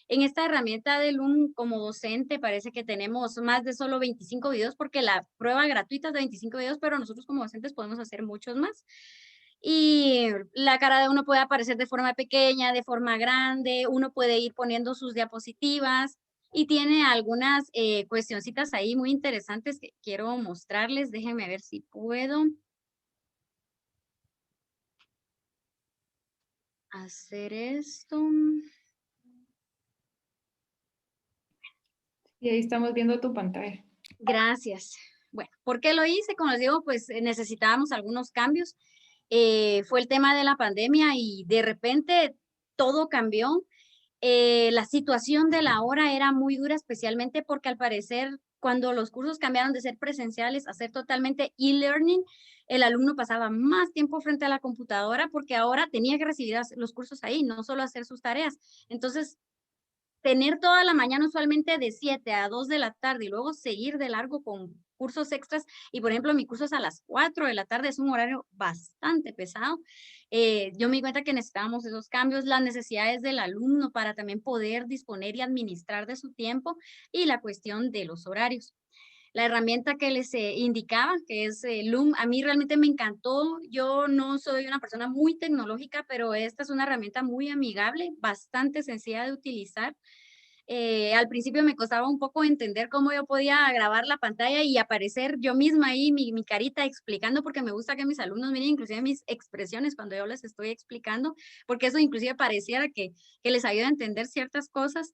S5: En esta herramienta de Loom como docente parece que tenemos más de solo 25 videos porque la prueba gratuita es de 25 videos, pero nosotros como docentes podemos hacer muchos más. Y la cara de uno puede aparecer de forma pequeña, de forma grande, uno puede ir poniendo sus diapositivas y tiene algunas cuestioncitas ahí muy interesantes que quiero mostrarles. Déjenme ver si puedo hacer esto.
S2: Y ahí estamos viendo tu pantalla.
S5: Gracias. Bueno, ¿por qué lo hice? Como les digo, pues necesitábamos algunos cambios. Fue el tema de la pandemia y de repente todo cambió. La situación de la hora era muy dura, especialmente porque al parecer cuando los cursos cambiaron de ser presenciales a ser totalmente e-learning, el alumno pasaba más tiempo frente a la computadora porque ahora tenía que recibir los cursos ahí, no solo hacer sus tareas. Entonces, tener toda la mañana usualmente de 7 a 2 de la tarde y luego seguir de largo con cursos extras, y por ejemplo mi curso es a las 4 de la tarde, es un horario bastante pesado. Yo me di cuenta que necesitábamos esos cambios, las necesidades del alumno para también poder disponer y administrar de su tiempo, y la cuestión de los horarios. La herramienta que les indicaba, que es Loom, a mí realmente me encantó. Yo no soy una persona muy tecnológica, pero esta es una herramienta muy amigable, bastante sencilla de utilizar. Al principio me costaba un poco entender cómo yo podía grabar la pantalla y aparecer yo misma ahí, mi carita explicando, porque me gusta que mis alumnos miren inclusive mis expresiones cuando yo les estoy explicando, porque eso inclusive pareciera que les ayuda a entender ciertas cosas.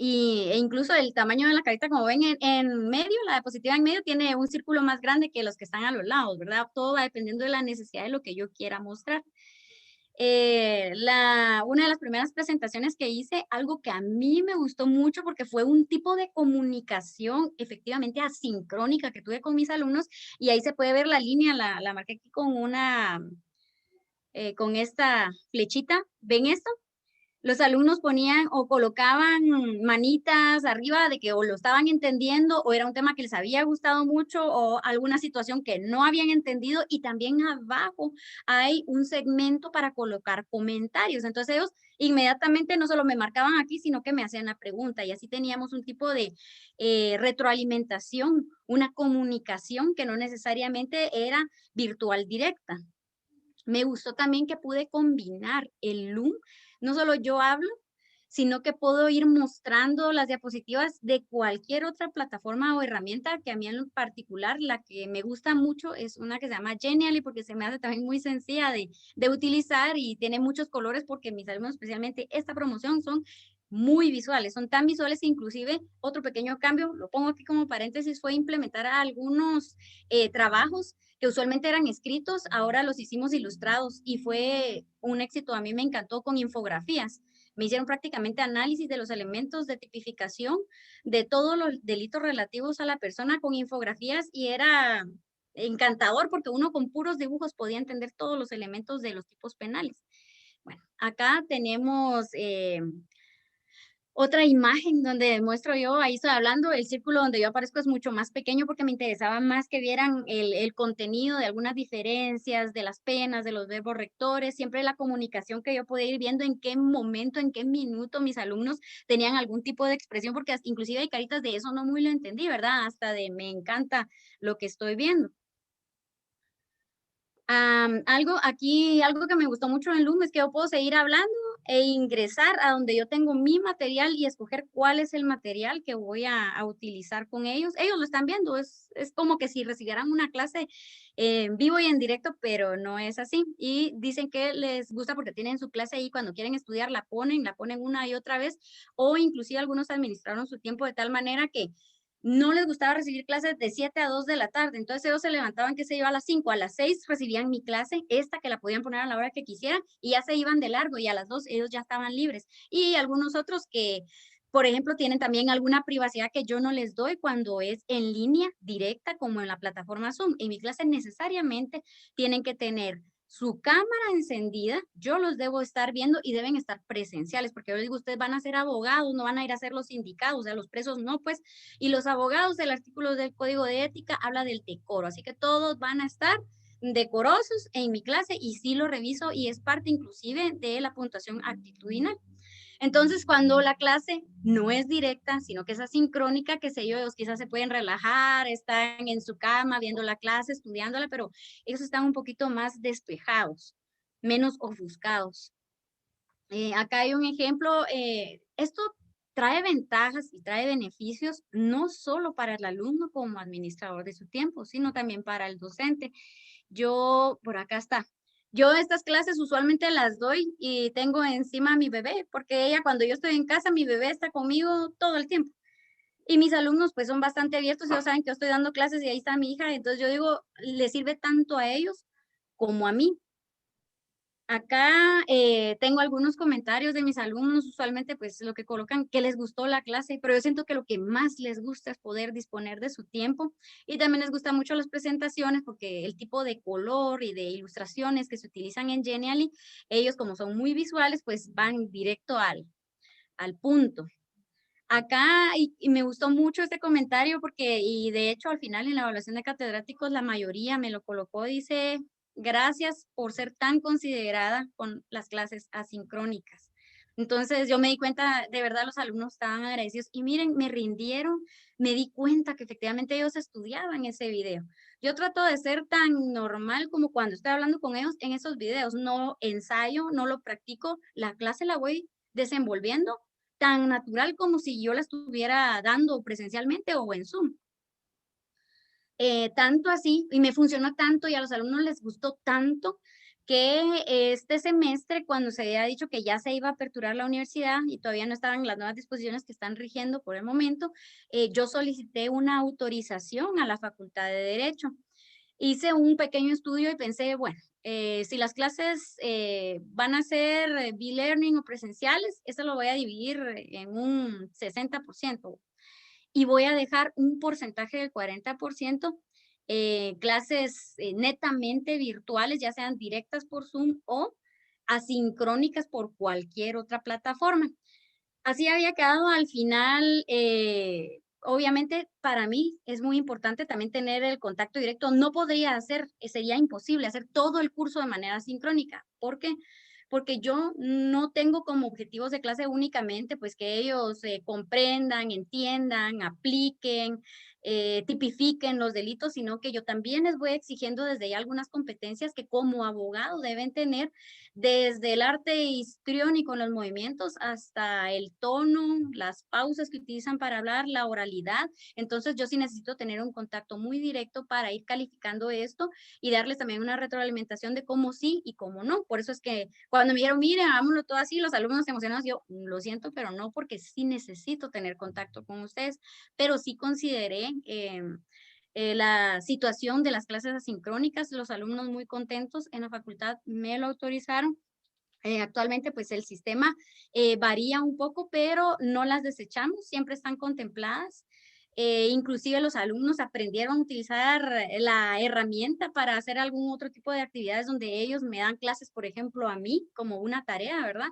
S5: E incluso el tamaño de la carita, como ven en medio, la diapositiva en medio tiene un círculo más grande que los que están a los lados, ¿verdad? Todo va dependiendo de la necesidad de lo que yo quiera mostrar. una de las primeras presentaciones que hice, algo que a mí me gustó mucho porque fue un tipo de comunicación efectivamente asincrónica que tuve con mis alumnos, y ahí se puede ver la línea, la marqué aquí con con esta flechita. ¿Ven esto? Los alumnos ponían o colocaban manitas arriba de que o lo estaban entendiendo o era un tema que les había gustado mucho o alguna situación que no habían entendido, y también abajo hay un segmento para colocar comentarios. Entonces ellos inmediatamente no solo me marcaban aquí, sino que me hacían la pregunta, y así teníamos un tipo de retroalimentación, una comunicación que no necesariamente era virtual directa. Me gustó también que pude combinar el Loom. No solo yo hablo, sino que puedo ir mostrando las diapositivas de cualquier otra plataforma o herramienta, que a mí en particular la que me gusta mucho es una que se llama Genially, porque se me hace también muy sencilla de utilizar y tiene muchos colores, porque mis alumnos, especialmente esta promoción, son muy visuales, son tan visuales que inclusive otro pequeño cambio, lo pongo aquí como paréntesis, fue implementar algunos trabajos que usualmente eran escritos, ahora los hicimos ilustrados y fue un éxito. A mí me encantó, con infografías. Me hicieron prácticamente análisis de los elementos de tipificación de todos los delitos relativos a la persona con infografías, y era encantador porque uno con puros dibujos podía entender todos los elementos de los tipos penales. Bueno, acá tenemos otra imagen donde muestro yo, ahí estoy hablando, el círculo donde yo aparezco es mucho más pequeño porque me interesaba más que vieran el contenido de algunas diferencias, de las penas, de los verbos rectores, siempre la comunicación, que yo podía ir viendo en qué momento, en qué minuto mis alumnos tenían algún tipo de expresión, porque inclusive hay caritas de eso no muy lo entendí, ¿verdad? Hasta de me encanta lo que estoy viendo. Algo que me gustó mucho en Loom es que yo puedo seguir hablando e ingresar a donde yo tengo mi material y escoger cuál es el material que voy a utilizar con ellos. Ellos lo están viendo, es como que si recibieran una clase en vivo y en directo, pero no es así. Y dicen que les gusta porque tienen su clase ahí, cuando quieren estudiar la ponen una y otra vez, o inclusive algunos administraron su tiempo de tal manera que no les gustaba recibir clases de 7 a 2 de la tarde, entonces ellos se levantaban, qué sé yo, a las 5, a las 6 recibían mi clase, esta que la podían poner a la hora que quisieran, y ya se iban de largo, y a las 2 ellos ya estaban libres. Y algunos otros que, por ejemplo, tienen también alguna privacidad que yo no les doy cuando es en línea directa, como en la plataforma Zoom. En mi clase necesariamente tienen que tener su cámara encendida, yo los debo estar viendo y deben estar presenciales, porque yo les digo, ustedes van a ser abogados, no van a ir a hacer los sindicados, o sea, los presos no, pues, y los abogados, el artículo del Código de Ética habla del decoro, así que todos van a estar decorosos en mi clase, y sí lo reviso, y es parte inclusive de la puntuación actitudinal. Entonces, cuando la clase no es directa, sino que es asincrónica, qué sé yo, ellos quizás se pueden relajar, están en su cama viendo la clase, estudiándola, pero ellos están un poquito más despejados, menos ofuscados. Acá hay un ejemplo, esto trae ventajas y trae beneficios no solo para el alumno como administrador de su tiempo, sino también para el docente. Yo, por acá está. Yo estas clases usualmente las doy y tengo encima a mi bebé, porque ella, cuando yo estoy en casa, mi bebé está conmigo todo el tiempo. Y mis alumnos pues son bastante abiertos, ellos saben que yo estoy dando clases y ahí está mi hija, entonces yo digo, les sirve tanto a ellos como a mí. Acá tengo algunos comentarios de mis alumnos, usualmente pues lo que colocan, que les gustó la clase, pero yo siento que lo que más les gusta es poder disponer de su tiempo, y también les gustan mucho las presentaciones porque el tipo de color y de ilustraciones que se utilizan en Genially, ellos como son muy visuales pues van directo al punto. Acá, y me gustó mucho este comentario porque, y de hecho al final en la evaluación de catedráticos la mayoría me lo colocó, dice: gracias por ser tan considerada con las clases asincrónicas. Entonces yo me di cuenta, de verdad los alumnos estaban agradecidos, y miren, me rindieron, me di cuenta que efectivamente ellos estudiaban ese video. Yo trato de ser tan normal como cuando estoy hablando con ellos en esos videos, no ensayo, no lo practico, la clase la voy desenvolviendo tan natural como si yo la estuviera dando presencialmente o en Zoom. Tanto así, y me funcionó tanto, y a los alumnos les gustó tanto, que este semestre, cuando se había dicho que ya se iba a aperturar la universidad y todavía no estaban las nuevas disposiciones que están rigiendo por el momento, yo solicité una autorización a la Facultad de Derecho. Hice un pequeño estudio y pensé, bueno, Si las clases van a ser B-Learning o presenciales, eso lo voy a dividir en un 60% y voy a dejar un porcentaje del 40% clases netamente virtuales, ya sean directas por Zoom o asincrónicas por cualquier otra plataforma. Así había quedado al final. Obviamente para mí es muy importante también tener el contacto directo. No podría hacer, sería imposible hacer todo el curso de manera sincrónica. ¿Por qué? Porque yo no tengo como objetivos de clase únicamente pues que ellos comprendan, entiendan, apliquen, tipifiquen los delitos, sino que yo también les voy exigiendo desde ya algunas competencias que como abogado deben tener, desde el arte histriónico en los movimientos hasta el tono, las pausas que utilizan para hablar, la oralidad. Entonces yo sí necesito tener un contacto muy directo para ir calificando esto y darles también una retroalimentación de cómo sí y cómo no. Por eso es que cuando me dijeron, miren, hagámoslo todo así, los alumnos emocionados, yo lo siento, pero no, porque sí necesito tener contacto con ustedes, pero sí consideré la situación de las clases asincrónicas, los alumnos muy contentos en la facultad me lo autorizaron. Actualmente pues el sistema varía un poco, pero no las desechamos, siempre están contempladas. Inclusive los alumnos aprendieron a utilizar la herramienta para hacer algún otro tipo de actividades donde ellos me dan clases, por ejemplo, a mí como una tarea, ¿verdad?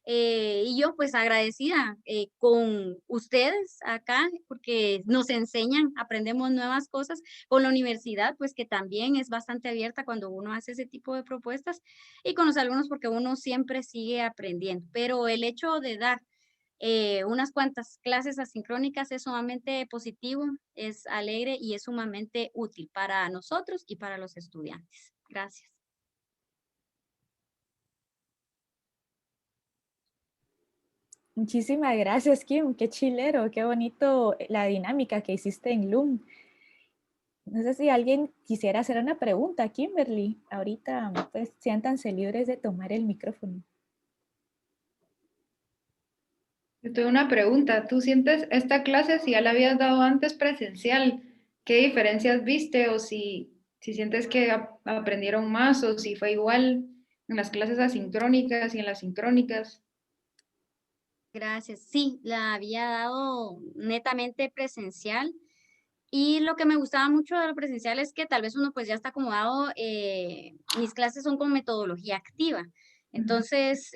S5: Y yo pues agradecida con ustedes acá porque nos enseñan, aprendemos nuevas cosas, con la universidad pues que también es bastante abierta cuando uno hace ese tipo de propuestas, y con los alumnos porque uno siempre sigue aprendiendo, pero el hecho de dar unas cuantas clases asincrónicas es sumamente positivo, es alegre y es sumamente útil para nosotros y para los estudiantes. Gracias.
S1: Muchísimas gracias, Kim. Qué chilero, qué bonito la dinámica que hiciste en Loom. No sé si alguien quisiera hacer una pregunta, Kimberly. Ahorita, pues, siéntanse libres de tomar el micrófono.
S2: Yo tengo una pregunta. ¿Tú sientes esta clase, si ya la habías dado antes presencial, qué diferencias viste o si sientes que aprendieron más o si fue igual en las clases asincrónicas y en las sincrónicas?
S5: Gracias. Sí, la había dado netamente presencial. Y lo que me gustaba mucho de lo presencial es que tal vez uno pues ya está acomodado, mis clases son con metodología activa. Entonces,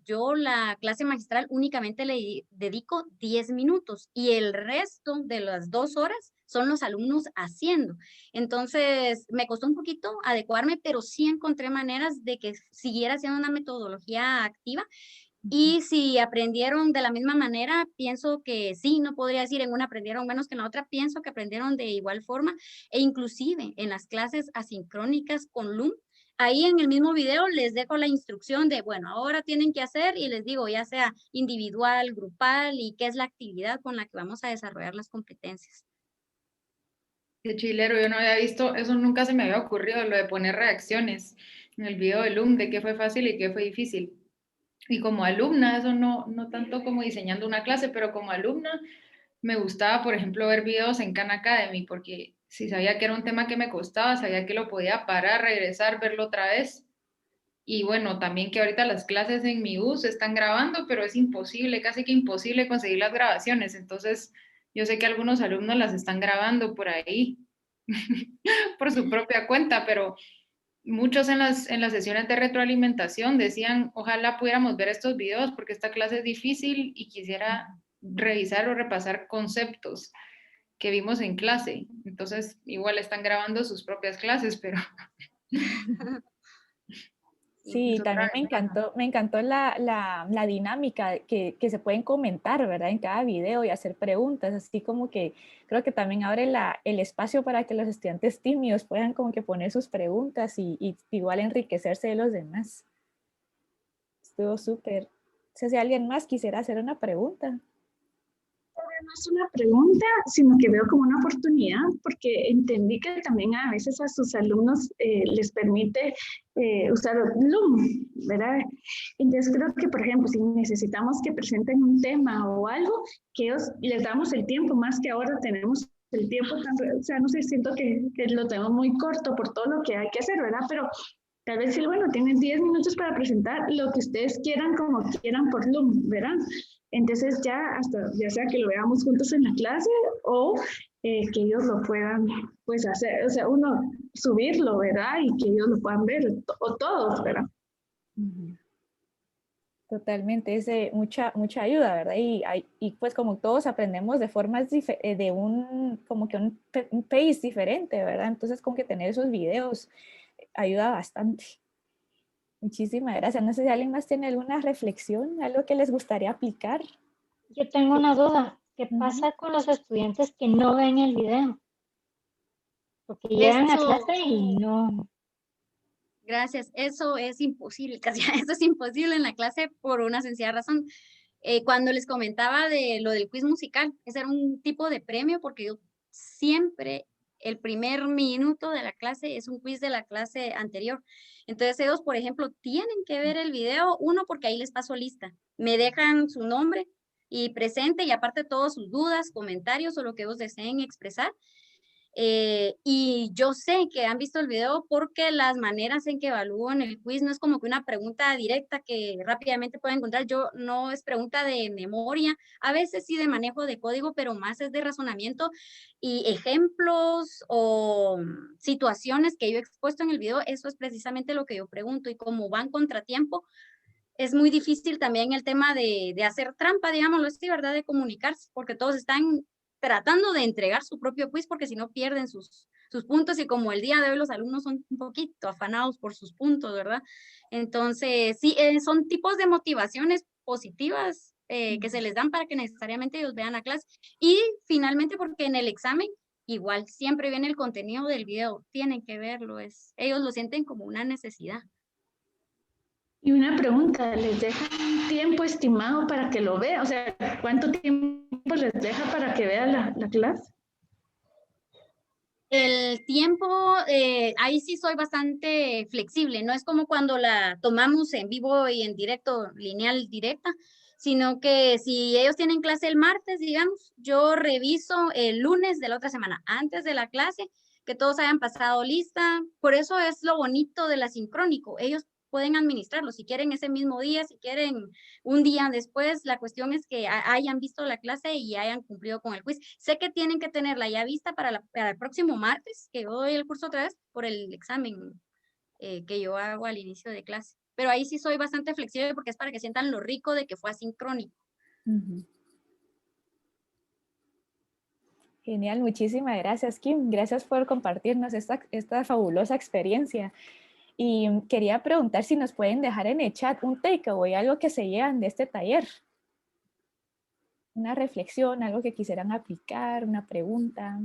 S5: yo la clase magistral únicamente le dedico 10 minutos y el resto de las 2 horas son los alumnos haciendo. Entonces, me costó un poquito adecuarme, pero sí encontré maneras de que siguiera siendo una metodología activa. Y si aprendieron de la misma manera, pienso que sí, no podría decir en una aprendieron menos que en la otra, pienso que aprendieron de igual forma, e inclusive en las clases asincrónicas con Loom, ahí en el mismo video les dejo la instrucción de, bueno, ahora tienen que hacer, y les digo, ya sea individual, grupal, y qué es la actividad con la que vamos a desarrollar las competencias.
S2: Qué chilero, yo no había visto, eso nunca se me había ocurrido, lo de poner reacciones en el video de Loom, de qué fue fácil y qué fue difícil. Y como alumna, eso no tanto como diseñando una clase, pero como alumna me gustaba, por ejemplo, ver videos en Khan Academy, porque si sabía que era un tema que me costaba, sabía que lo podía parar, regresar, verlo otra vez. Y bueno, también que ahorita las clases en mi U se están grabando, pero es imposible, casi que imposible conseguir las grabaciones. Entonces, yo sé que algunos alumnos las están grabando por ahí, por su propia cuenta, pero muchos en las sesiones de retroalimentación decían, ojalá pudiéramos ver estos videos porque esta clase es difícil y quisiera revisar o repasar conceptos que vimos en clase. Entonces, igual están grabando sus propias clases, pero...
S1: Sí, también me encantó la dinámica que se pueden comentar, ¿verdad? En cada video y hacer preguntas, así como que creo que también abre el espacio para que los estudiantes tímidos puedan como que poner sus preguntas y igual enriquecerse de los demás. Estuvo súper. No sé si alguien más quisiera hacer una pregunta.
S4: No es una pregunta, sino que veo como una oportunidad, porque entendí que también a veces a sus alumnos les permite usar Loom, ¿verdad? Entonces creo que, por ejemplo, si necesitamos que presenten un tema o algo, que ellos les damos el tiempo, más que ahora tenemos el tiempo, o sea, no sé, siento que lo tengo muy corto por todo lo que hay que hacer, ¿verdad? Pero Tal vez decir, bueno, tienen 10 minutos para presentar lo que ustedes quieran, como quieran por Loom, ¿verdad? Entonces ya sea que lo veamos juntos en la clase o que ellos lo puedan pues hacer, o sea, uno subirlo, ¿verdad? Y que ellos lo puedan ver, o todos, ¿verdad?
S1: Totalmente, es de mucha ayuda, ¿verdad? Y pues como todos aprendemos de formas de como que un pace diferente, ¿verdad? Entonces como que tener esos videos ayuda bastante. Muchísimas gracias. No sé si alguien más tiene alguna reflexión, algo que les gustaría aplicar.
S6: Yo tengo una duda. ¿Qué pasa con los estudiantes que no ven el video? Porque llegan a clase y no.
S5: Gracias. Eso es imposible, casi eso es imposible en la clase por una sencilla razón. Cuando les comentaba de lo del quiz musical, ese era un tipo de premio porque yo siempre el primer minuto de la clase es un quiz de la clase anterior. Entonces ellos, por ejemplo, tienen que ver el video, uno, porque ahí les paso lista. Me dejan su nombre y presente y aparte todas sus dudas, comentarios o lo que ellos deseen expresar. Y yo sé que han visto el video porque las maneras en que evalúan el quiz no es como que una pregunta directa que rápidamente pueden encontrar. Yo no es pregunta de memoria, a veces sí de manejo de código, pero más es de razonamiento y ejemplos o situaciones que yo he expuesto en el video. Eso es precisamente lo que yo pregunto y como van contratiempo, es muy difícil también el tema de hacer trampa, digámoslo así, ¿verdad? De comunicarse, porque todos están tratando de entregar su propio quiz porque si no pierden sus puntos y como el día de hoy los alumnos son un poquito afanados por sus puntos, ¿verdad? Entonces, sí, son tipos de motivaciones positivas que se les dan para que necesariamente ellos vean la clase. Y finalmente porque en el examen igual siempre viene el contenido del video, tienen que verlo, ellos lo sienten como una necesidad.
S4: Y una pregunta, ¿les dejan un tiempo estimado para que lo vea? O sea, ¿cuánto tiempo les deja para que vea la clase?
S5: El tiempo, ahí sí soy bastante flexible, no es como cuando la tomamos en vivo y en directo, lineal directa, sino que si ellos tienen clase el martes, digamos, yo reviso el lunes de la otra semana, antes de la clase, que todos hayan pasado lista. Por eso es lo bonito del asincrónico. Ellos pueden administrarlo, si quieren ese mismo día, si quieren un día después. La cuestión es que hayan visto la clase y hayan cumplido con el quiz. Sé que tienen que tenerla ya vista para el próximo martes, que yo doy el curso otra vez por el examen que yo hago al inicio de clase. Pero ahí sí soy bastante flexible porque es para que sientan lo rico de que fue asincrónico.
S1: Genial, muchísimas gracias, Kim. Gracias por compartirnos esta fabulosa experiencia. Y quería preguntar si nos pueden dejar en el chat un takeaway, algo que se llevan de este taller. Una reflexión, algo que quisieran aplicar, una pregunta.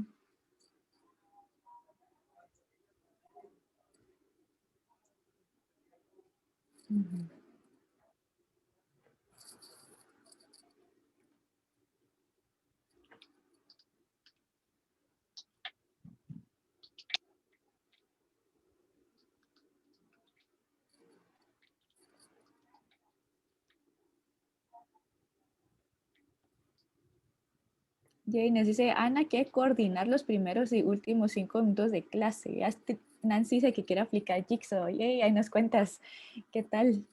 S1: Jay nos dice, Ana, que coordinar los primeros y últimos 5 minutos de clase. Nancy dice que quiere aplicar Jigsaw. Yay, ahí nos cuentas qué tal.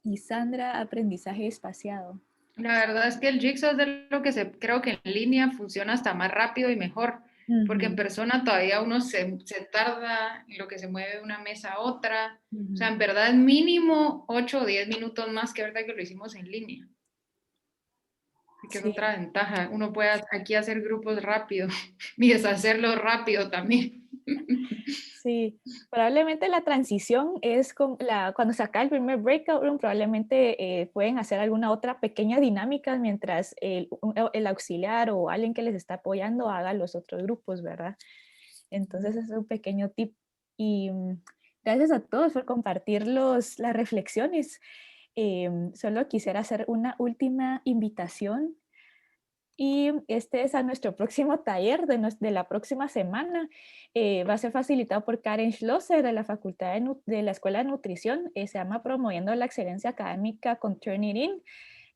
S1: Y Sandra, aprendizaje espaciado.
S2: La verdad es que el Jigsaw es de lo que creo que en línea funciona hasta más rápido y mejor, porque en persona todavía uno se tarda en lo que se mueve de una mesa a otra. O sea, en verdad es mínimo 8 o 10 minutos más que verdad que lo hicimos en línea. Que es otra ventaja. Uno puede aquí hacer grupos rápido y deshacerlos rápido también.
S1: Sí, probablemente la transición es cuando se acaba el primer breakout room, probablemente pueden hacer alguna otra pequeña dinámica mientras el auxiliar o alguien que les está apoyando haga los otros grupos, ¿verdad? Entonces es un pequeño tip. Y gracias a todos por compartir las reflexiones. Solo quisiera hacer una última invitación. Y este es a nuestro próximo taller de la próxima semana. Va a ser facilitado por Karen Schlosser de la Facultad de la Escuela de Nutrición. Se llama Promoviendo la Excelencia Académica con Turnitin.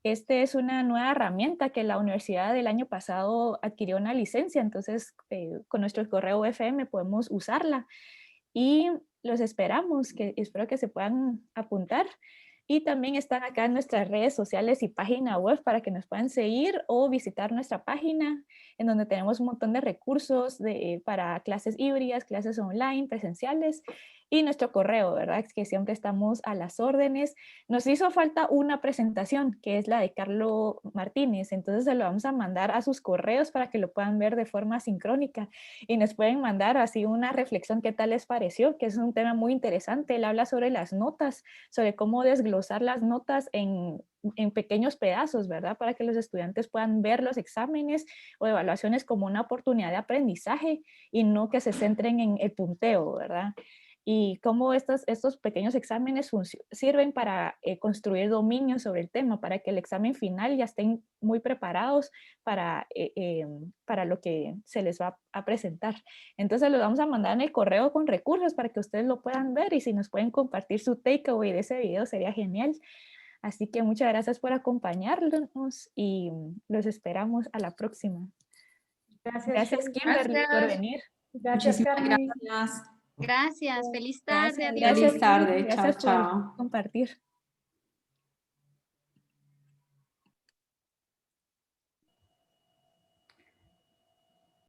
S1: Este es una nueva herramienta que la universidad del año pasado adquirió una licencia, entonces con nuestro correo UFM podemos usarla. Y los esperamos, que espero que se puedan apuntar. Y también están acá en nuestras redes sociales y página web para que nos puedan seguir o visitar nuestra página, en donde tenemos un montón de recursos para clases híbridas, clases online, presenciales, y nuestro correo, ¿verdad? Que siempre estamos a las órdenes. Nos hizo falta una presentación, que es la de Carlos Martínez, entonces se lo vamos a mandar a sus correos para que lo puedan ver de forma sincrónica y nos pueden mandar así una reflexión qué tal les pareció, que es un tema muy interesante. Él habla sobre las notas, sobre cómo desglosar las notas en pequeños pedazos, ¿verdad? Para que los estudiantes puedan ver los exámenes o evaluaciones como una oportunidad de aprendizaje y no que se centren en el punteo, ¿verdad? Y cómo estos pequeños exámenes sirven para construir dominio sobre el tema, para que el examen final ya estén muy preparados para lo que se les va a presentar. Entonces los vamos a mandar en el correo con recursos para que ustedes lo puedan ver, y si nos pueden compartir su takeaway de ese video sería genial. Así que muchas gracias por acompañarnos y los esperamos a la próxima. Gracias Kimberly por venir.
S9: Gracias, Carmen.
S7: Gracias.
S5: Gracias, feliz tarde.
S1: Gracias,
S5: Adiós.
S7: Feliz tarde.
S1: Gracias
S7: Chao,
S1: por
S7: chao.
S1: compartir.